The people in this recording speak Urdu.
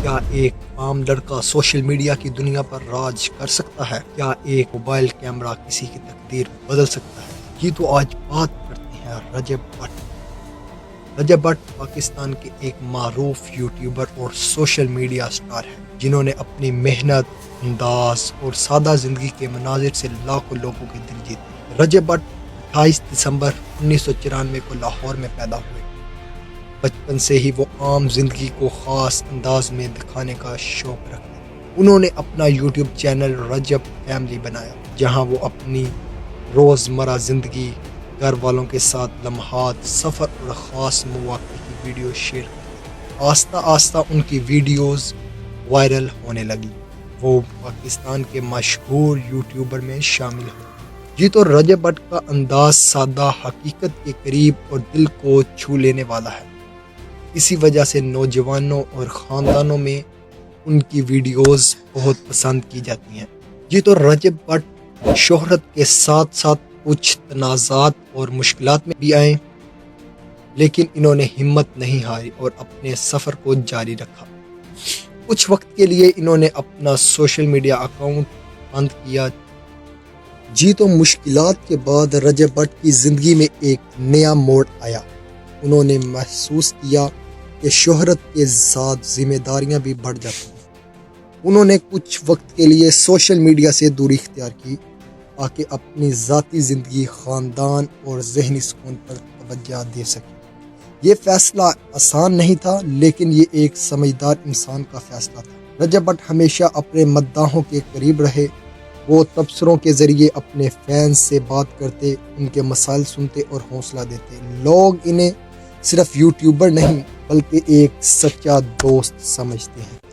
کیا ایک عام لڑکا سوشل میڈیا کی دنیا پر راج کر سکتا ہے؟ کیا ایک موبائل کیمرہ کسی کی تقدیر بدل سکتا ہے؟ یہ تو آج بات کرتے ہیں رجب بٹ۔ رجب بٹ پاکستان کے ایک معروف یوٹیوبر اور سوشل میڈیا سٹار ہیں جنہوں نے اپنی محنت، انداز اور سادہ زندگی کے مناظر سے لاکھوں لوگوں کے دل جیتے۔ رجب بٹ 28 دسمبر 1994 کو لاہور میں پیدا ہوئے۔ بچپن سے ہی وہ عام زندگی کو خاص انداز میں دکھانے کا شوق رکھتے۔ انہوں نے اپنا یوٹیوب چینل رجب فیملی بنایا جہاں وہ اپنی روزمرہ زندگی، گھر والوں کے ساتھ لمحات، سفر اور خاص مواقع کی ویڈیو شیئر کرتے۔ آہستہ آہستہ ان کی ویڈیوز وائرل ہونے لگی۔ وہ پاکستان کے مشہور یوٹیوبر میں شامل ہوئے۔ جی تو رجب بٹ کا انداز سادہ، حقیقت کے قریب اور دل کو چھو لینے والا ہے۔ اسی وجہ سے نوجوانوں اور خاندانوں میں ان کی ویڈیوز بہت پسند کی جاتی ہیں۔ جی تو رجب بٹ شہرت کے ساتھ ساتھ کچھ تنازعات اور مشکلات میں بھی آئے، لیکن انہوں نے ہمت نہیں ہاری اور اپنے سفر کو جاری رکھا۔ کچھ وقت کے لیے انہوں نے اپنا سوشل میڈیا اکاؤنٹ بند کیا۔ جی تو مشکلات کے بعد رجب بٹ کی زندگی میں ایک نیا موڑ آیا۔ انہوں نے محسوس کیا کہ شہرت کے ساتھ ذمہ داریاں بھی بڑھ جاتی ہیں۔ انہوں نے کچھ وقت کے لیے سوشل میڈیا سے دوری اختیار کی تاکہ اپنی ذاتی زندگی، خاندان اور ذہنی سکون پر توجہ دے سکیں۔ یہ فیصلہ آسان نہیں تھا، لیکن یہ ایک سمجھدار انسان کا فیصلہ تھا۔ رجب بٹ ہمیشہ اپنے مداحوں کے قریب رہے۔ وہ تبصروں کے ذریعے اپنے فینس سے بات کرتے، ان کے مسائل سنتے اور حوصلہ دیتے۔ لوگ انہیں صرف یوٹیوبر نہیں بلکہ ایک سچا دوست سمجھتے ہیں۔